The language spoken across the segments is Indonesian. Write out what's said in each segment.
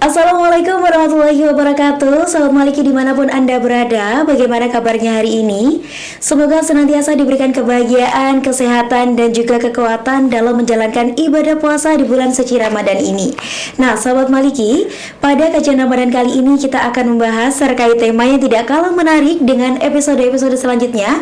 Assalamualaikum warahmatullahi wabarakatuh. Salam maliki dimanapun Anda berada. Bagaimana kabarnya hari ini? Semoga senantiasa diberikan kebahagiaan, kesehatan, dan juga kekuatan dalam menjalankan ibadah puasa di bulan suci Ramadan ini. Nah, sahabat maliki, pada kajian Ramadan kali ini kita akan membahas terkait tema yang tidak kalah menarik dengan episode-episode selanjutnya.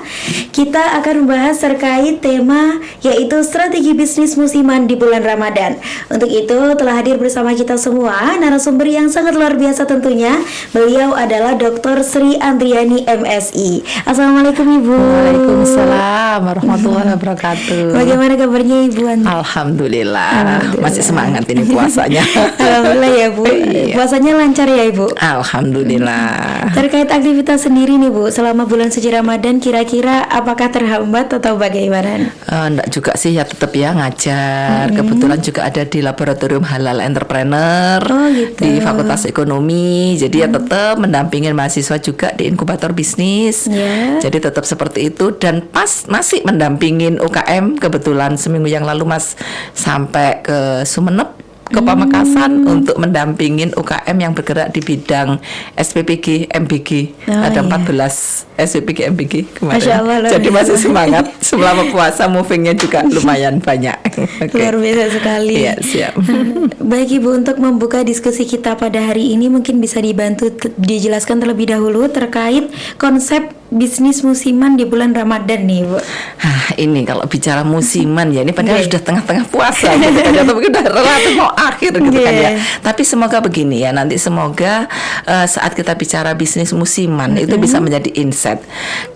Kita akan membahas terkait tema yaitu strategi bisnis musiman di bulan Ramadan. Untuk itu telah hadir bersama kita semua narasumber yang sangat luar biasa tentunya. Beliau adalah Dr. Sri Andriani MSI. Assalamualaikum Ibu. Waalaikumsalam warahmatullahi wabarakatuh. Bagaimana kabarnya Ibu? Alhamdulillah. Masih semangat ini puasanya. Alhamdulillah ya Bu. Iya. Puasanya lancar ya Ibu. Alhamdulillah. Terkait aktivitas sendiri nih Bu, selama bulan suci Ramadan kira-kira apakah terhambat atau bagaimana? Enggak juga sih ya, tetap ya ngajar. Kebetulan juga ada di Laboratorium Halal Entrepreneur. Oh gitu. Di Fakultas Ekonomi. Jadi ya tetap mendampingin mahasiswa juga di inkubator bisnis. Jadi tetap seperti itu. Dan pas masih mendampingin UKM. Kebetulan seminggu yang lalu Mas sampai ke Sumeneb, ke Pamekasan untuk mendampingin UKM yang bergerak di bidang SPPG MBG. Ada 14 SPPG MBG kemarin. Masya Allah, jadi masih semangat selama puasa, movingnya juga lumayan banyak. Luar biasa sekali. Iya, siap. Baik Ibu, untuk membuka diskusi kita pada hari ini mungkin bisa dibantu dijelaskan terlebih dahulu terkait konsep bisnis musiman di bulan Ramadan nih Bu. Ini kalau bicara musiman ya, ini padahal sudah tengah-tengah puasa gitu kan, atau mungkin udah relatif mau akhir gitu kan ya. Tapi semoga begini ya, nanti semoga saat kita bicara bisnis musiman itu bisa menjadi insight.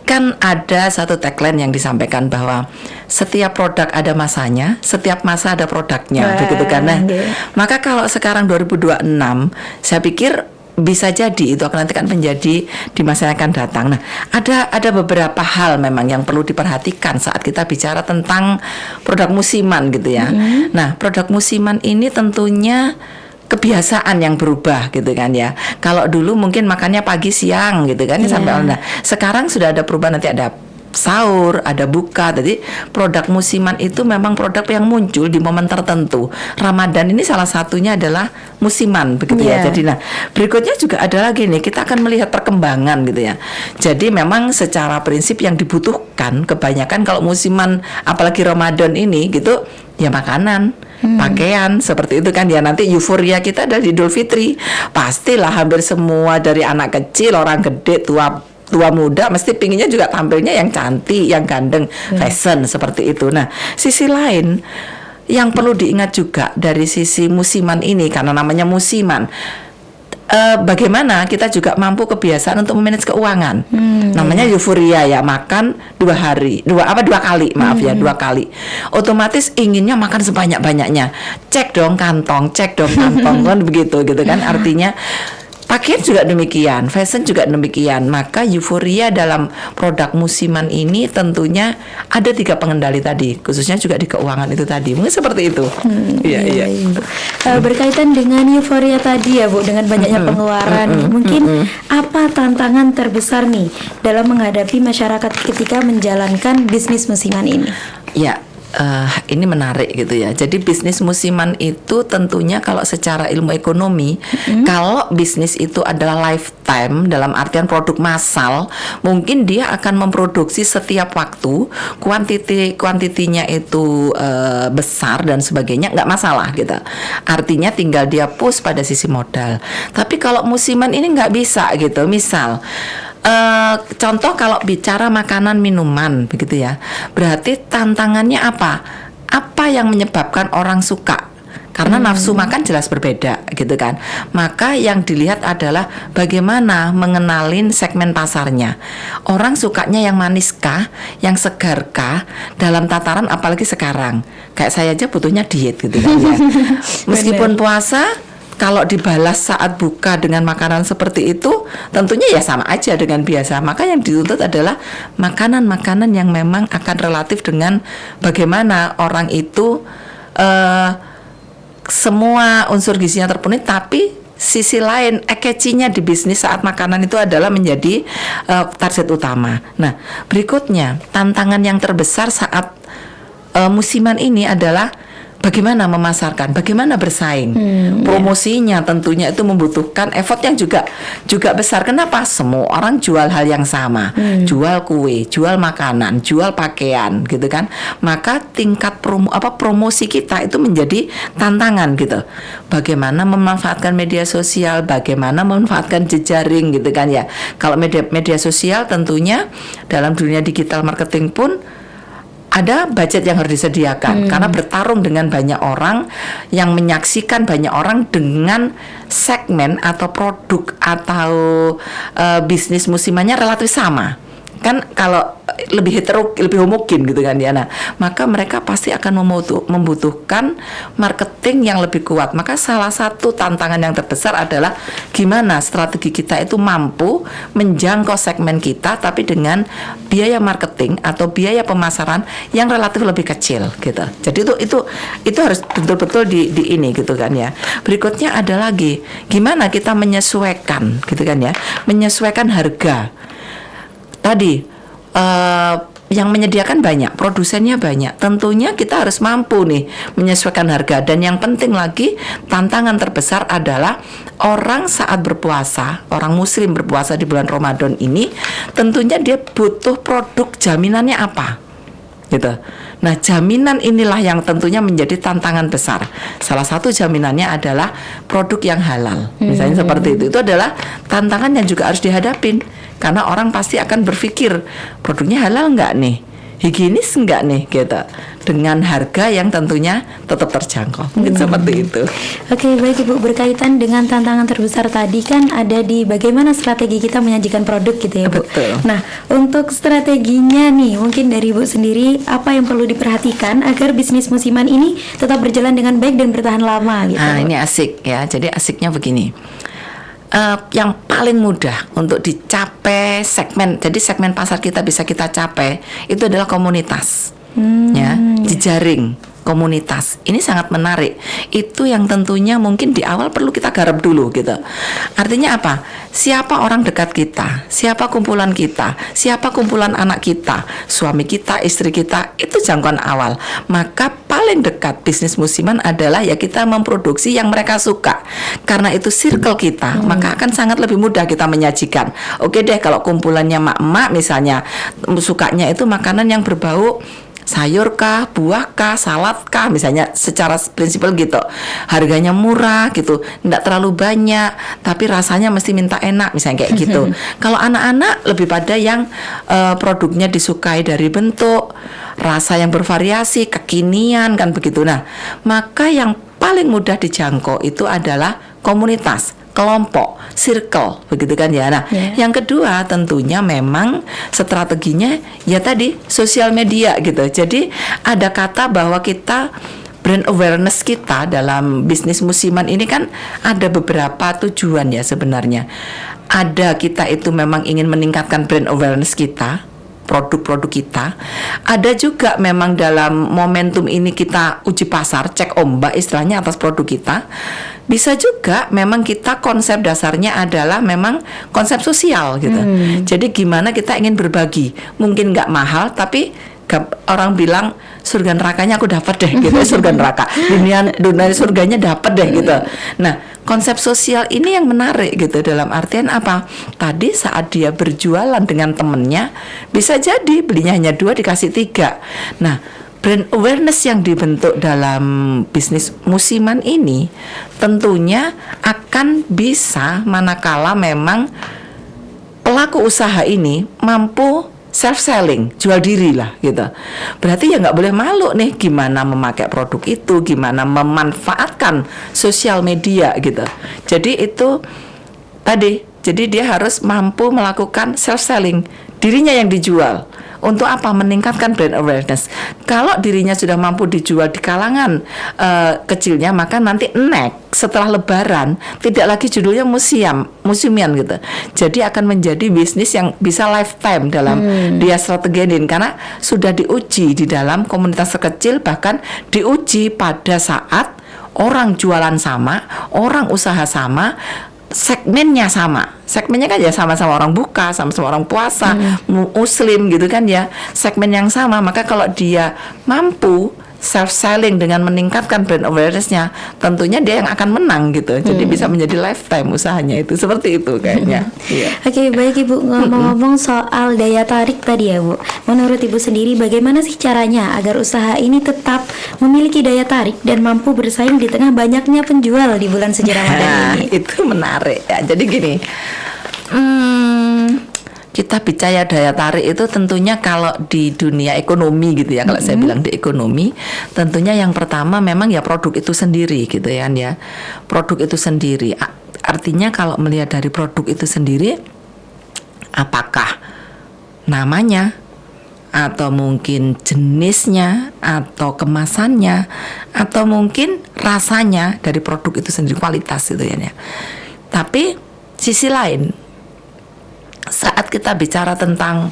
Kan ada satu tagline yang disampaikan bahwa setiap produk ada masanya, setiap masa ada produknya, begitu kan. Nah, maka kalau sekarang 2026, saya pikir bisa jadi itu akan nanti kan menjadi di masa yang akan datang. Nah, ada beberapa hal memang yang perlu diperhatikan saat kita bicara tentang produk musiman gitu ya. Nah, produk musiman ini tentunya kebiasaan yang berubah gitu kan ya. Kalau dulu mungkin makannya pagi siang gitu kan sampai nah, sekarang sudah ada perubahan, nanti ada sahur, ada buka. Jadi produk musiman itu memang produk yang muncul di momen tertentu. Ramadan ini salah satunya adalah musiman begitu ya. Jadi nah, berikutnya juga ada lagi nih, kita akan melihat perkembangan gitu ya. Jadi memang secara prinsip yang dibutuhkan kebanyakan kalau musiman apalagi Ramadan ini gitu ya, makanan, pakaian seperti itu kan ya. Nanti euforia kita ada di Idul Fitri. Pastilah hampir semua dari anak kecil, orang gede, tua muda mesti pinginnya juga tampilnya yang cantik, yang gandeng, fashion seperti itu. Nah, sisi lain yang perlu diingat juga dari sisi musiman ini, karena namanya musiman, bagaimana kita juga mampu kebiasaan untuk memanage keuangan. Namanya euforia ya, makan dua kali otomatis inginnya makan sebanyak-banyaknya, cek dong kantong kan begitu gitu kan. Artinya pakaian juga demikian, fashion juga demikian. Maka euforia dalam produk musiman ini tentunya ada 3 pengendali tadi, khususnya juga di keuangan itu tadi. Mungkin seperti itu. Iya. Berkaitan dengan euforia tadi ya Bu, dengan banyaknya pengeluaran, mungkin apa tantangan terbesar nih dalam menghadapi masyarakat ketika menjalankan bisnis musiman ini? Ya. Ini menarik gitu ya. Jadi bisnis musiman itu tentunya kalau secara ilmu ekonomi, kalau bisnis itu adalah lifetime dalam artian produk massal, mungkin dia akan memproduksi setiap waktu, kuantitinya itu besar dan sebagainya, nggak masalah gitu. Artinya tinggal dia push pada sisi modal. Tapi kalau musiman ini nggak bisa gitu. Misal contoh kalau bicara makanan minuman begitu ya, berarti tantangannya apa? Apa yang menyebabkan orang suka? Karena nafsu makan jelas berbeda gitu kan. Maka yang dilihat adalah bagaimana mengenalin segmen pasarnya. Orang sukanya yang maniskah, yang segarkah, dalam tataran apalagi sekarang. Kayak saya aja butuhnya diet gitu kan ya. Meskipun puasa, kalau dibalas saat buka dengan makanan seperti itu, tentunya ya sama aja dengan biasa. Maka yang dituntut adalah makanan-makanan yang memang akan relatif dengan bagaimana orang itu semua unsur gizinya terpenuhi, tapi sisi lain catchy-nya di bisnis saat makanan itu adalah menjadi target utama. Nah, berikutnya tantangan yang terbesar saat musiman ini adalah bagaimana memasarkan, bagaimana bersaing, promosinya tentunya itu membutuhkan effort yang juga besar. Kenapa? Semua orang jual hal yang sama, jual kue, jual makanan, jual pakaian, gitu kan? Maka tingkat promosi kita itu menjadi tantangan gitu. Bagaimana memanfaatkan media sosial, bagaimana memanfaatkan jejaring, gitu kan ya? Kalau media sosial tentunya dalam dunia digital marketing pun ada budget yang harus disediakan karena bertarung dengan banyak orang yang menyaksikan banyak orang dengan segmen atau produk atau bisnis musimannya relatif sama. Kan kalau lebih homogen gitu kan ya. Nah, maka mereka pasti akan membutuhkan marketing yang lebih kuat. Maka salah satu tantangan yang terbesar adalah gimana strategi kita itu mampu menjangkau segmen kita tapi dengan biaya marketing atau biaya pemasaran yang relatif lebih kecil gitu. Jadi itu harus betul-betul di ini gitu kan ya. Berikutnya ada lagi gimana kita menyesuaikan gitu kan ya. Menyesuaikan harga. Tadi yang menyediakan banyak, produsennya banyak. Tentunya kita harus mampu nih menyesuaikan harga. Dan yang penting lagi, tantangan terbesar adalah orang saat berpuasa, orang muslim berpuasa di bulan Ramadan ini, tentunya dia butuh produk jaminannya apa gitu. Nah, jaminan inilah yang tentunya menjadi tantangan besar. Salah satu jaminannya adalah produk yang halal. Misalnya seperti itu. Itu adalah tantangan yang juga harus dihadapin. Karena orang pasti akan berpikir, produknya halal nggak nih? Higienis nggak nih? Gitu. Dengan harga yang tentunya tetap terjangkau. Mungkin seperti itu. Oke, baik Ibu, berkaitan dengan tantangan terbesar tadi kan ada di bagaimana strategi kita menyajikan produk gitu ya Bu. Betul. Nah, untuk strateginya nih, mungkin dari Ibu sendiri apa yang perlu diperhatikan agar bisnis musiman ini tetap berjalan dengan baik dan bertahan lama gitu. Nah, ini asik ya. Jadi asiknya begini. Yang paling mudah untuk dicapai jadi segmen pasar kita bisa kita capai itu adalah komunitas, ya, jejaring komunitas. Ini sangat menarik. Itu yang tentunya mungkin di awal perlu kita garap dulu gitu. Artinya apa? Siapa orang dekat kita? Siapa kumpulan kita? Siapa kumpulan anak kita? Suami kita, istri kita? Itu jangkauan awal. Maka paling dekat bisnis musiman adalah ya kita memproduksi yang mereka suka. Karena itu circle kita, maka akan sangat lebih mudah kita menyajikan. Oke deh, kalau kumpulannya mak-mak misalnya sukanya itu makanan yang berbau sayur kah, buah kah, salad kah, misalnya secara prinsipal gitu. Harganya murah gitu, tidak terlalu banyak, tapi rasanya mesti minta enak, misalnya kayak gitu. Kalau anak-anak lebih pada yang produknya disukai dari bentuk, rasa yang bervariasi, kekinian kan begitu. Nah, maka yang paling mudah dijangkau itu adalah komunitas, kelompok, circle, begitu kan ya. Nah, yang kedua tentunya memang strateginya ya tadi sosial media gitu. Jadi ada kata bahwa kita brand awareness kita dalam bisnis musiman ini kan ada beberapa tujuan ya sebenarnya. Ada kita itu memang ingin meningkatkan brand awareness kita, produk-produk kita. Ada juga memang dalam momentum ini kita uji pasar, cek ombak istilahnya atas produk kita. Bisa juga memang kita konsep dasarnya adalah memang konsep sosial gitu. Jadi gimana kita ingin berbagi. Mungkin nggak mahal tapi orang bilang surga nerakanya aku dapat deh gitu. Surga neraka, dunia surganya dapat deh gitu. Nah, konsep sosial ini yang menarik gitu. Dalam artian apa? Tadi saat dia berjualan dengan temennya, bisa jadi belinya hanya 2 dikasih 3. Nah, brand awareness yang dibentuk dalam bisnis musiman ini tentunya akan bisa manakala memang pelaku usaha ini mampu self-selling, jual diri lah gitu. Berarti ya nggak boleh malu nih gimana memakai produk itu, gimana memanfaatkan sosial media gitu. Jadi itu tadi, jadi dia harus mampu melakukan self-selling, dirinya yang dijual. Untuk apa? Meningkatkan brand awareness. Kalau dirinya sudah mampu dijual di kalangan kecilnya, maka nanti setelah Lebaran tidak lagi judulnya museum-museum gitu. Jadi akan menjadi bisnis yang bisa lifetime dalam dia strategin, karena sudah diuji di dalam komunitas terkecil, bahkan diuji pada saat orang jualan sama, orang usaha sama, segmennya sama. Segmennya kan ya sama-sama orang buka, sama-sama orang puasa, muslim gitu kan ya. Segmen yang sama, maka kalau dia mampu self selling dengan meningkatkan brand awareness-nya, tentunya dia yang akan menang gitu. Jadi bisa menjadi lifetime usahanya itu, seperti itu kayaknya. Iya. Oke, baik Ibu, ngomong-ngomong soal daya tarik tadi ya Bu, menurut Ibu sendiri bagaimana sih caranya agar usaha ini tetap memiliki daya tarik dan mampu bersaing di tengah banyaknya penjual di bulan suci Ramadan ini? Itu menarik ya. Jadi gini, kita bicara daya tarik itu tentunya kalau di dunia ekonomi gitu ya, kalau saya bilang di ekonomi, tentunya yang pertama memang ya produk itu sendiri gitu ya, produk itu sendiri. Artinya kalau melihat dari produk itu sendiri, apakah namanya, atau mungkin jenisnya, atau kemasannya, atau mungkin rasanya dari produk itu sendiri, kualitas gitu ya. Tapi sisi lain, saat kita bicara tentang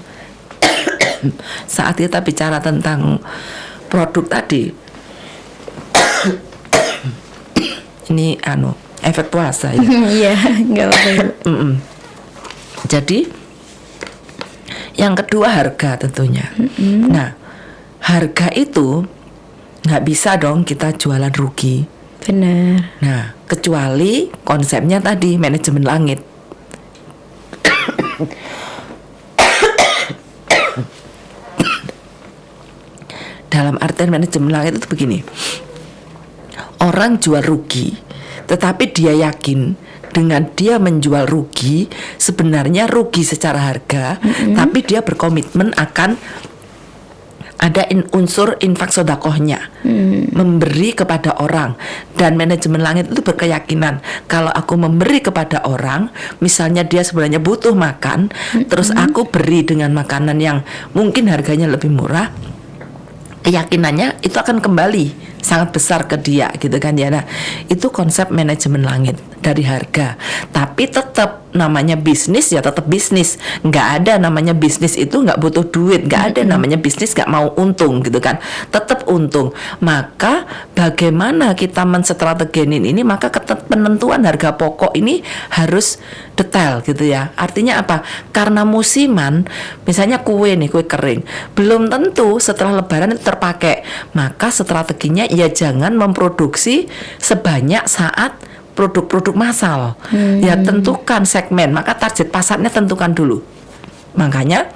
produk tadi, ini efek puasa ya. Iya, nggak apa-apa. Jadi yang kedua harga tentunya. Nah, harga itu nggak bisa dong kita jualan rugi. Benar. Nah, kecuali konsepnya tadi manajemen langit. Dalam artian manajemen langit itu begini, orang jual rugi, tetapi dia yakin dengan dia menjual rugi, sebenarnya rugi secara harga, tapi dia berkomitmen akan ada unsur infak sodakohnya, memberi kepada orang. Dan manajemen langit itu berkeyakinan kalau aku memberi kepada orang, misalnya dia sebenarnya butuh makan, terus aku beri dengan makanan yang mungkin harganya lebih murah, keyakinannya itu akan kembali sangat besar ke dia gitu kan ya. Nah, itu konsep manajemen langit dari harga. Tapi tetap namanya bisnis ya tetap bisnis. Nggak ada namanya bisnis itu nggak butuh duit. Nggak ada namanya bisnis nggak mau untung gitu kan. Tetap untung. Maka bagaimana kita menstrateginin ini, maka penentuan harga pokok ini harus detail gitu ya. Artinya apa? Karena musiman, misalnya kue kering, belum tentu setelah lebaran itu terpakai. Maka strateginya ya jangan memproduksi sebanyak saat produk-produk massal. Ya tentukan segmen, maka target pasarnya tentukan dulu. Makanya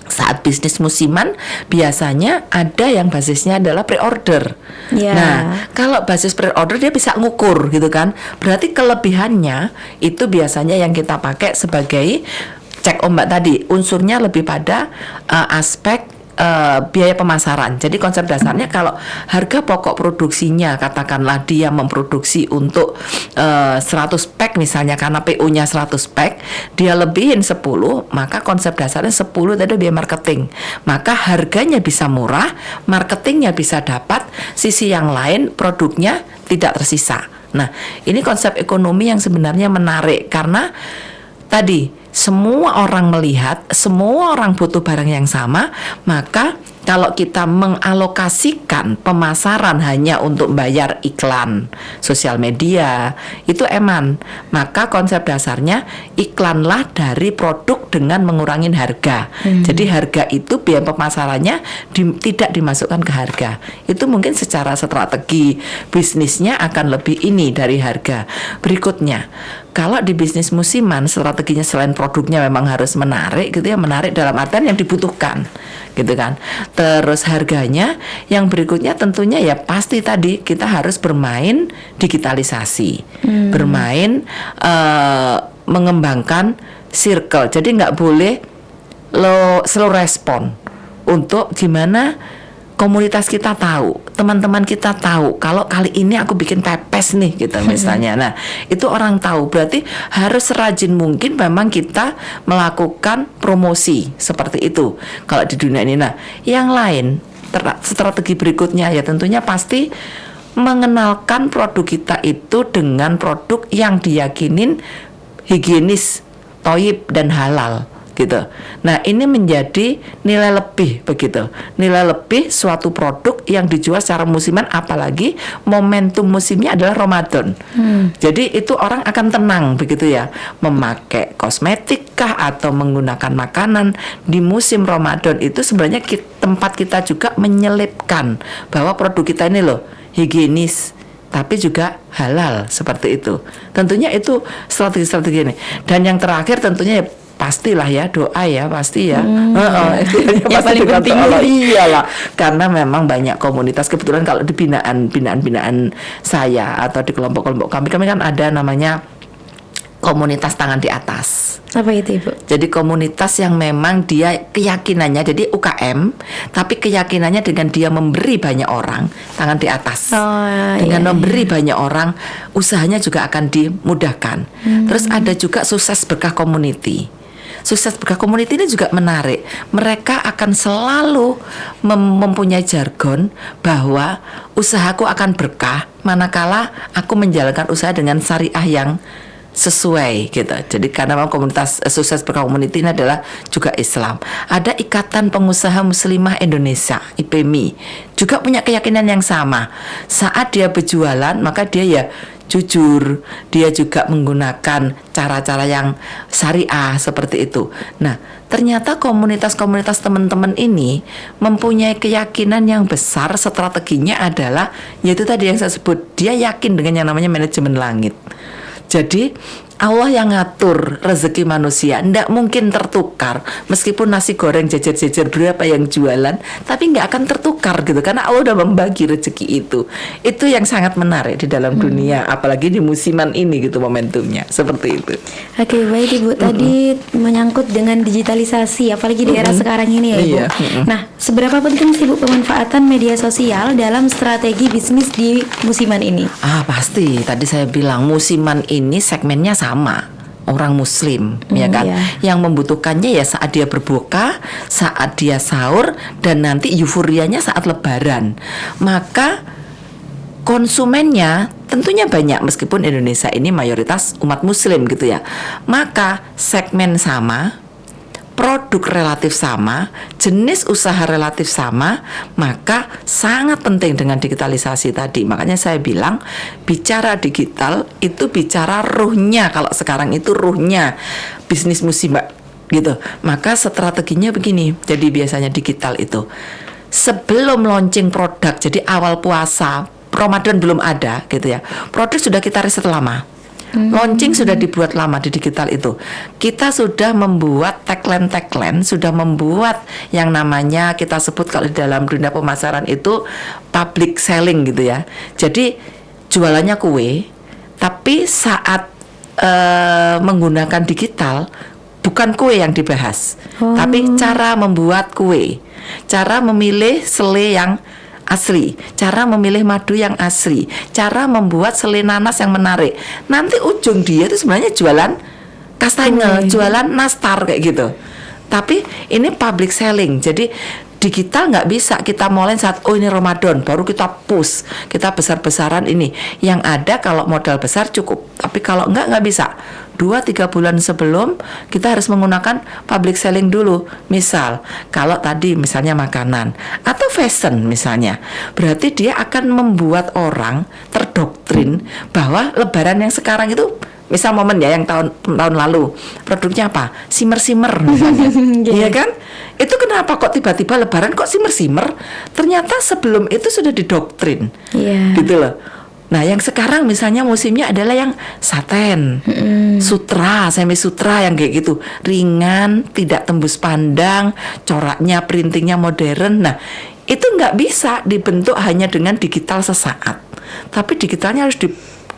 saat bisnis musiman biasanya ada yang basisnya adalah pre-order. Nah, kalau basis pre-order dia bisa ngukur gitu kan. Berarti kelebihannya itu biasanya yang kita pakai sebagai cek ombak tadi. Unsurnya lebih pada aspek biaya pemasaran. Jadi konsep dasarnya kalau harga pokok produksinya katakanlah dia memproduksi untuk 100 pack misalnya, karena PO-nya 100 pack, dia lebihin 10, maka konsep dasarnya 10 tadi biaya marketing. Maka harganya bisa murah, marketingnya bisa dapat, sisi yang lain produknya tidak tersisa. Nah, ini konsep ekonomi yang sebenarnya menarik karena tadi semua orang melihat, semua orang butuh barang yang sama, maka kalau kita mengalokasikan pemasaran hanya untuk bayar iklan sosial media, itu eman. Maka konsep dasarnya iklanlah dari produk dengan mengurangi harga. Jadi harga itu biaya pemasarannya tidak dimasukkan ke harga. Itu mungkin secara strategi bisnisnya akan lebih ini dari harga. Berikutnya, kalau di bisnis musiman strateginya selain produknya memang harus menarik gitu ya, menarik dalam artian yang dibutuhkan gitu kan. Terus harganya yang berikutnya tentunya ya pasti tadi kita harus bermain digitalisasi, bermain mengembangkan circle. Jadi nggak boleh slow respon untuk gimana komunitas kita tahu, teman-teman kita tahu kalau kali ini aku bikin pepes nih gitu misalnya. Nah, itu orang tahu, berarti harus serajin mungkin memang kita melakukan promosi seperti itu kalau di dunia ini. Nah, yang lain strategi berikutnya ya tentunya pasti mengenalkan produk kita itu dengan produk yang diyakinin higienis, thayyib dan halal gitu. Nah, ini menjadi nilai lebih begitu. Nilai lebih suatu produk yang dijual secara musiman, apalagi momentum musimnya adalah Ramadan. Jadi itu orang akan tenang begitu ya, memakai kosmetik kah atau menggunakan makanan di musim Ramadan itu sebenarnya tempat kita juga menyelipkan bahwa produk kita ini loh higienis tapi juga halal seperti itu. Tentunya itu strategi-strategi ini. Dan yang terakhir tentunya ya pastilah ya doa ya pasti ya. Yang Pasti paling dengan penting. Allah. Iyalah, karena memang banyak komunitas, kebetulan kalau di binaan saya atau di kelompok-kelompok kami kan ada namanya komunitas tangan di atas. Apa itu Ibu? Jadi komunitas yang memang dia keyakinannya, jadi UKM, tapi keyakinannya dengan dia memberi banyak orang, tangan di atas. Dengan memberi banyak orang, usahanya juga akan dimudahkan. Terus ada juga sukses berkah community. Sukses berkah community ini juga menarik. Mereka akan selalu mempunyai jargon bahwa usahaku akan berkah manakala aku menjalankan usaha dengan syariah yang sesuai gitu. Jadi karena memang komunitas sukses berkah community ini adalah juga Islam. Ada Ikatan Pengusaha Muslimah Indonesia (IPMI) juga punya keyakinan yang sama. Saat dia berjualan maka dia ya jujur, dia juga menggunakan cara-cara yang syariah seperti itu. Nah, ternyata komunitas-komunitas teman-teman ini mempunyai keyakinan yang besar. Strateginya adalah yaitu tadi yang saya sebut, dia yakin dengan yang namanya manajemen langit. Jadi Allah yang ngatur rezeki manusia, ndak mungkin tertukar. Meskipun nasi goreng jejer-jejer berapa yang jualan, tapi nggak akan tertukar gitu, karena Allah udah membagi rezeki itu. Itu yang sangat menarik di dalam dunia, apalagi di musiman ini gitu momentumnya, seperti itu. Oke, baik Ibu. Tadi menyangkut dengan digitalisasi, apalagi di era sekarang ini ya Ibu. Iya. Nah, seberapa penting sih Bu pemanfaatan media sosial dalam strategi bisnis di musiman ini? Pasti. Tadi saya bilang musiman ini segmennya sama, orang muslim, ya kan? Iya. Yang membutuhkannya ya saat dia berbuka, saat dia sahur, dan nanti euforianya saat lebaran. Maka konsumennya tentunya banyak, meskipun Indonesia ini mayoritas umat muslim gitu ya. Maka segmen sama, produk relatif sama, jenis usaha relatif sama, maka sangat penting dengan digitalisasi tadi. Makanya saya bilang bicara digital itu bicara ruhnya, kalau sekarang itu ruhnya bisnis musibah gitu. Maka strateginya begini. Jadi biasanya digital itu sebelum launching produk, jadi awal puasa, Ramadan belum ada gitu ya, produk sudah kita riset lama. Launching sudah dibuat lama di digital itu. Kita sudah membuat tagline, sudah membuat yang namanya kita sebut kalau di dalam dunia pemasaran itu public selling gitu ya. Jadi jualannya kue, tapi saat menggunakan digital bukan kue yang dibahas, tapi cara membuat kue, cara memilih selai yang asli, cara memilih madu yang asli, cara membuat selai nanas yang menarik. Nanti ujung dia itu sebenarnya jualan kastengel, jualan nastar kayak gitu. Tapi ini public selling. Jadi digital nggak bisa kita mulai saat ini Ramadan baru kita push, kita besar-besaran ini. Yang ada kalau modal besar cukup, tapi kalau nggak bisa. 2-3 bulan sebelum kita harus menggunakan public selling dulu. Misal kalau tadi misalnya makanan atau fashion misalnya, berarti dia akan membuat orang terdoktrin bahwa lebaran yang sekarang itu, misal momen ya yang tahun lalu produknya apa, simmer misalnya. Iya kan, itu kenapa kok tiba-tiba lebaran kok simmer? Ternyata sebelum itu sudah didoktrin, gitu loh. Nah yang sekarang misalnya musimnya adalah yang saten, sutra, semi sutra yang kayak gitu, ringan, tidak tembus pandang, coraknya, printingnya modern. Nah itu nggak bisa dibentuk hanya dengan digital sesaat, tapi digitalnya harus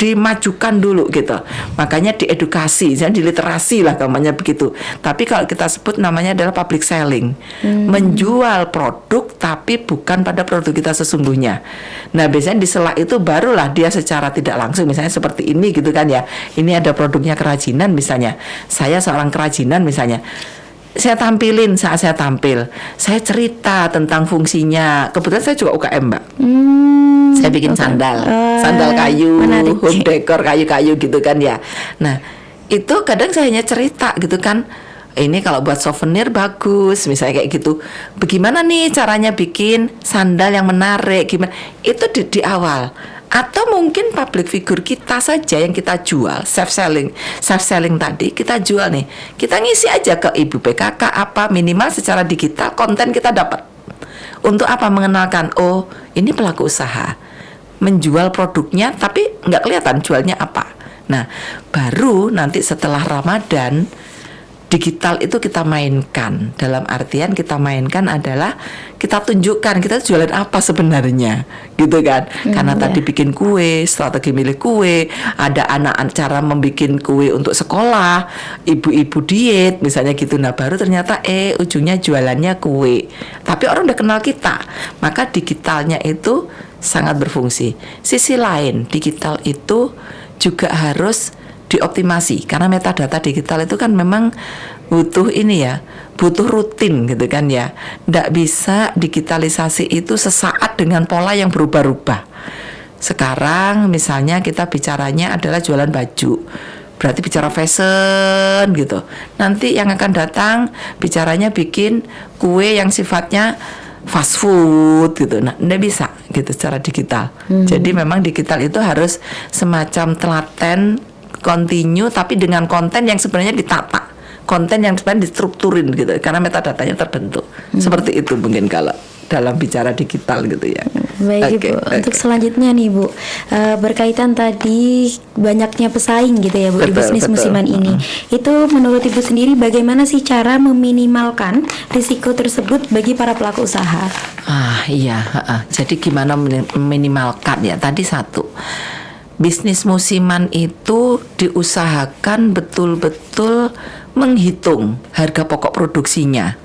dimajukan dulu gitu. Makanya diedukasi, jadi diliterasi lah namanya begitu. Tapi kalau kita sebut namanya adalah public selling, menjual produk tapi bukan pada produk kita sesungguhnya. Nah biasanya di sela itu barulah dia secara tidak langsung, misalnya seperti ini gitu kan ya, ini ada produknya kerajinan misalnya, saya seorang kerajinan misalnya, saya tampilin, saat saya tampil saya cerita tentang fungsinya. Kebetulan saya juga UKM Mbak, saya bikin sandal kayu, menarik. home decor kayu-kayu gitu kan ya. Nah itu kadang saya hanya cerita gitu kan, ini kalau buat souvenir bagus misalnya kayak gitu. Bagaimana nih caranya bikin sandal yang menarik, gimana itu di awal. Atau mungkin public figure kita saja yang kita jual, self selling tadi kita jual nih, kita ngisi aja ke ibu PKK apa, minimal secara digital konten kita dapat. Untuk apa? Mengenalkan, oh ini pelaku usaha, menjual produknya tapi nggak kelihatan jualnya apa. Nah, baru nanti setelah Ramadan, digital itu kita mainkan. Dalam artian kita mainkan adalah kita tunjukkan kita jualan apa sebenarnya, gitu kan? Karena tadi bikin kue, strategi milih kue, ada anak cara membuat kue untuk sekolah, ibu-ibu diet misalnya gitu. Nah, baru ternyata ujungnya jualannya kue. Tapi orang udah kenal kita, maka digitalnya itu sangat berfungsi. Sisi lain, digital itu juga harus dioptimasi, karena metadata digital itu kan memang butuh ini ya, butuh rutin gitu kan ya. Nggak bisa digitalisasi itu sesaat dengan pola yang berubah-ubah. Sekarang misalnya kita bicaranya adalah jualan baju, berarti bicara fashion gitu. Nanti yang akan datang bicaranya bikin kue yang sifatnya fast food gitu. Nah, nggak bisa gitu secara digital. Jadi memang digital itu harus semacam telaten, continue, tapi dengan konten yang sebenarnya ditata, konten yang sebenarnya distrukturin gitu, karena metadatanya terbentuk. Seperti itu mungkin kalau dalam bicara digital gitu ya. Baik Ibu, untuk selanjutnya nih Bu, berkaitan tadi banyaknya pesaing gitu ya Bu, di bisnis musiman ini. Itu menurut Ibu sendiri bagaimana sih cara meminimalkan risiko tersebut bagi para pelaku usaha? Iya, jadi gimana meminimalkan ya? Tadi satu, bisnis musiman itu diusahakan betul-betul menghitung harga pokok produksinya.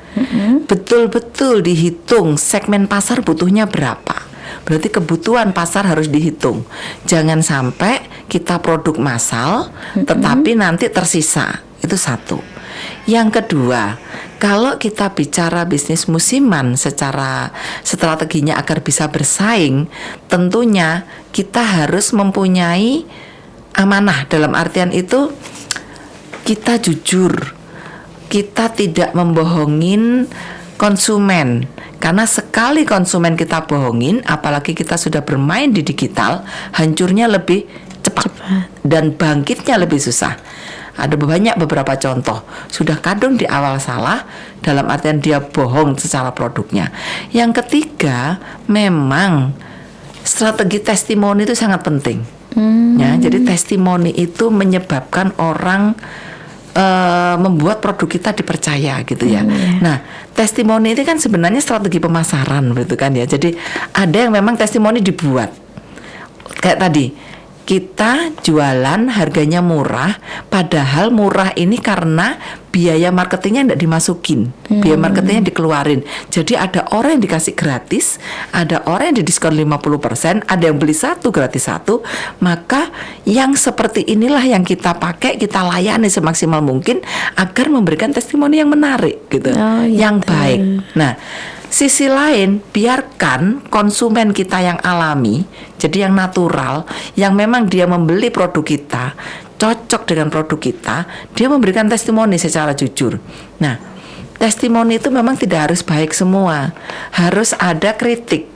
Betul-betul dihitung segmen pasar butuhnya berapa. Berarti kebutuhan pasar harus dihitung. Jangan sampai kita produk massal tetapi nanti tersisa. Itu satu. Yang kedua, kalau kita bicara bisnis musiman secara strateginya agar bisa bersaing, tentunya kita harus mempunyai amanah. Dalam artian itu kita jujur, kita tidak membohongin konsumen. Karena sekali konsumen kita bohongin, apalagi kita sudah bermain di digital, hancurnya lebih cepat. Dan bangkitnya lebih susah. Ada banyak beberapa contoh, sudah kadung di awal salah, dalam artian dia bohong secara produknya. Yang ketiga, memang strategi testimoni itu sangat penting. Ya, jadi testimoni itu menyebabkan orang membuat produk kita dipercaya gitu ya. Nah, testimoni itu kan sebenarnya strategi pemasaran gitu kan ya. Jadi ada yang memang testimoni dibuat kayak tadi, kita jualan harganya murah, padahal murah ini karena biaya marketingnya tidak dimasukin, biaya marketingnya dikeluarin. Jadi ada orang yang dikasih gratis, ada orang yang didiskon 50%, ada yang beli satu gratis satu. Maka yang seperti inilah yang kita pakai, kita layani semaksimal mungkin agar memberikan testimoni yang menarik gitu, yang baik. Nah, sisi lain, biarkan konsumen kita yang alami, jadi yang natural, yang memang dia membeli produk kita, cocok dengan produk kita, dia memberikan testimoni secara jujur. Nah, testimoni itu memang tidak harus baik semua, harus ada kritik.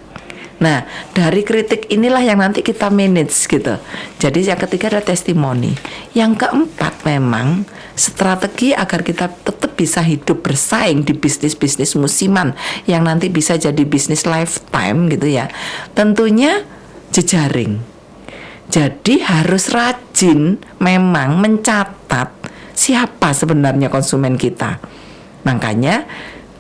Nah, dari kritik inilah yang nanti kita manage gitu. Jadi yang ketiga ada testimoni. Yang keempat memang strategi agar kita tetap bisa hidup bersaing di bisnis-bisnis musiman yang nanti bisa jadi bisnis lifetime gitu ya. Tentunya jejaring. Jadi harus rajin memang mencatat siapa sebenarnya konsumen kita. Makanya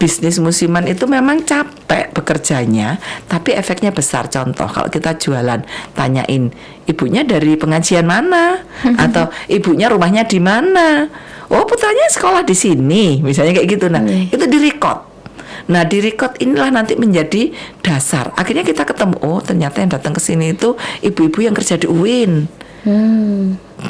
bisnis musiman itu memang capek bekerjanya, tapi efeknya besar. Contoh, kalau kita jualan, tanyain ibunya dari pengajian mana, atau ibunya rumahnya di mana. Oh, putranya sekolah di sini, misalnya kayak gitu. Nah, itu di-record. Nah, di-record inilah nanti menjadi dasar. Akhirnya kita ketemu, oh ternyata yang datang ke sini itu ibu-ibu yang kerja di UIN.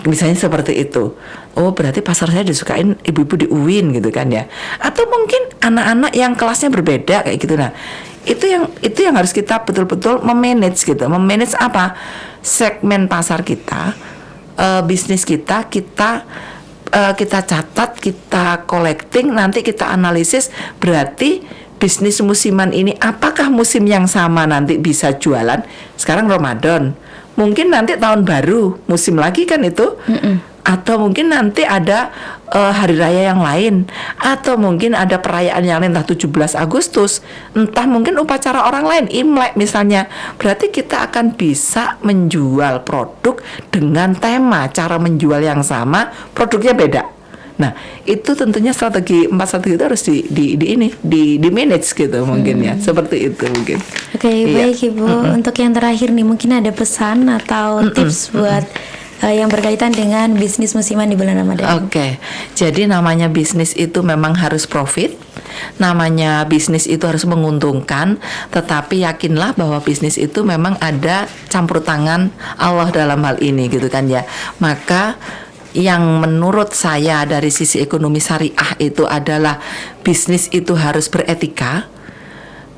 Misalnya seperti itu. Oh, berarti pasar saya disukain ibu-ibu di UIN gitu kan ya. Atau mungkin anak-anak yang kelasnya berbeda kayak gitu. Nah, itu yang harus kita betul-betul memanage gitu. Memanage apa? Segmen pasar kita, bisnis kita catat, kita collecting, nanti kita analisis. Berarti bisnis musiman ini apakah musim yang sama nanti bisa jualan? Sekarang Ramadan, mungkin nanti tahun baru musim lagi kan itu. atau mungkin nanti ada hari raya yang lain, atau mungkin ada perayaan yang lain, entah 17 Agustus, entah mungkin upacara orang lain, Imlek misalnya. Berarti kita akan bisa menjual produk dengan tema, cara menjual yang sama, produknya beda. Nah, itu tentunya strategi 4 strategi itu harus di manage gitu mungkin ya. Seperti itu mungkin. Oke, baik Ibu. Untuk yang terakhir nih, mungkin ada pesan atau tips buat yang berkaitan dengan bisnis musiman di bulan Ramadan. Oke. Jadi namanya bisnis itu memang harus profit. Namanya bisnis itu harus menguntungkan, tetapi yakinlah bahwa bisnis itu memang ada campur tangan Allah dalam hal ini gitu kan ya. Maka yang menurut saya dari sisi ekonomi syariah itu adalah bisnis itu harus beretika.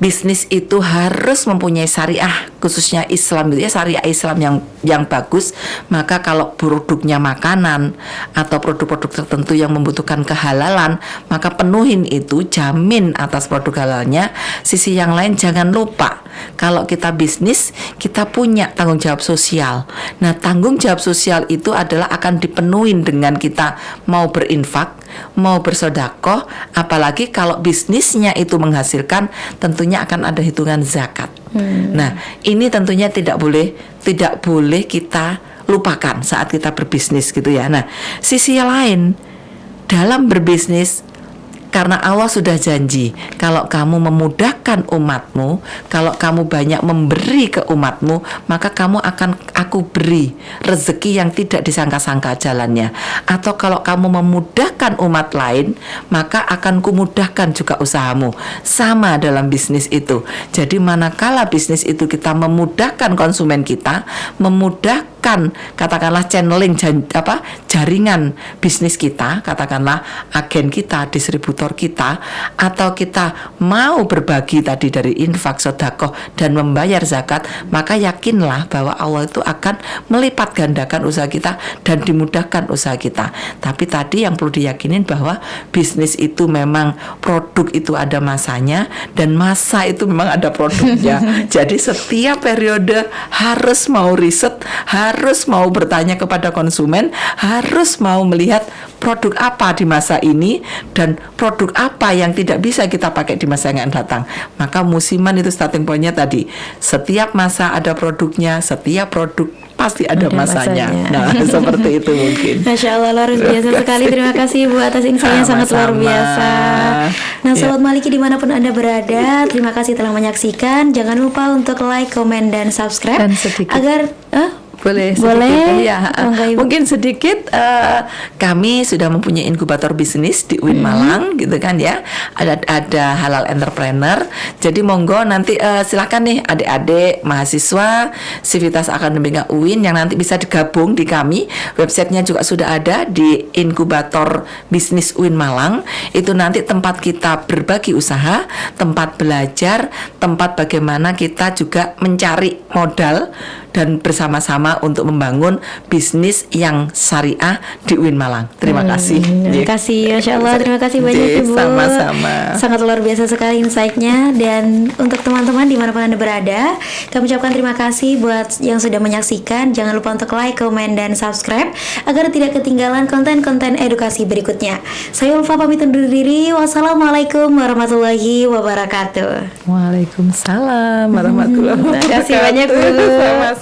Bisnis itu harus mempunyai syariah, khususnya Islam gitu ya, syariah Islam yang bagus. Maka kalau produknya makanan atau produk-produk tertentu yang membutuhkan kehalalan, maka penuhin itu, jamin atas produk halalnya. Sisi yang lain jangan lupa, kalau kita bisnis, kita punya tanggung jawab sosial. Nah, tanggung jawab sosial itu adalah akan dipenuhin dengan kita mau berinfak, mau bersedekah, apalagi kalau bisnisnya itu menghasilkan, tentunya akan ada hitungan zakat. Nah, ini tentunya tidak boleh kita lupakan saat kita berbisnis gitu ya. Nah, sisi lain dalam berbisnis, karena Allah sudah janji, kalau kamu memudahkan umatmu, kalau kamu banyak memberi ke umatmu, maka kamu akan aku beri rezeki yang tidak disangka-sangka jalannya. Atau kalau kamu memudahkan umat lain, maka akan kumudahkan juga usahamu. Sama dalam bisnis itu. Jadi manakala bisnis itu kita memudahkan konsumen kita, memudahkan katakanlah channeling jaringan bisnis kita, katakanlah agen kita, distributor kita, atau kita mau berbagi tadi dari infak, sedekah dan membayar zakat, maka yakinlah bahwa Allah itu akan melipat gandakan usaha kita dan dimudahkan usaha kita. Tapi tadi yang perlu diyakinin bahwa bisnis itu memang produk itu ada masanya, dan masa itu memang ada produknya. Jadi setiap periode harus mau riset, harus mau bertanya kepada konsumen, harus mau melihat produk apa di masa ini dan produk apa yang tidak bisa kita pakai di masa yang akan datang. Maka musiman itu starting point-nya tadi, setiap masa ada produknya, setiap produk pasti ada masanya. Nah, seperti itu mungkin. Masya Allah, luar biasa sekali. Terima kasih Bu atas infonya, sangat luar biasa. Nah, Sobat Maliki dimanapun Anda berada, terima kasih telah menyaksikan. Jangan lupa untuk like, komen, dan subscribe. Dan sedikit. Agar Boleh ya. Mungkin sedikit, kami sudah mempunyai inkubator bisnis di UIN Malang gitu kan ya. Ada halal entrepreneur. Jadi monggo nanti silakan nih adik-adik mahasiswa Sivitas Akademika UIN yang nanti bisa digabung di kami. Websitenya juga sudah ada di inkubator bisnis UIN Malang. Itu nanti tempat kita berbagi usaha, tempat belajar, tempat bagaimana kita juga mencari modal dan bersama-sama untuk membangun bisnis yang syariah di UIN Malang. Terima kasih. Terima kasih, Masya Allah. Terima kasih banyak Ibu. Sama-sama. Sangat luar biasa sekali insight-nya. Dan untuk teman-teman dimanapun Anda berada, kami ucapkan terima kasih buat yang sudah menyaksikan. Jangan lupa untuk like, komen, dan subscribe agar tidak ketinggalan konten-konten edukasi berikutnya. Saya Ulfa pamit undur diri. Wassalamualaikum warahmatullahi wabarakatuh. Waalaikumsalam warahmatullahi wabarakatuh. Terima kasih banyak Bu. Sama-sama.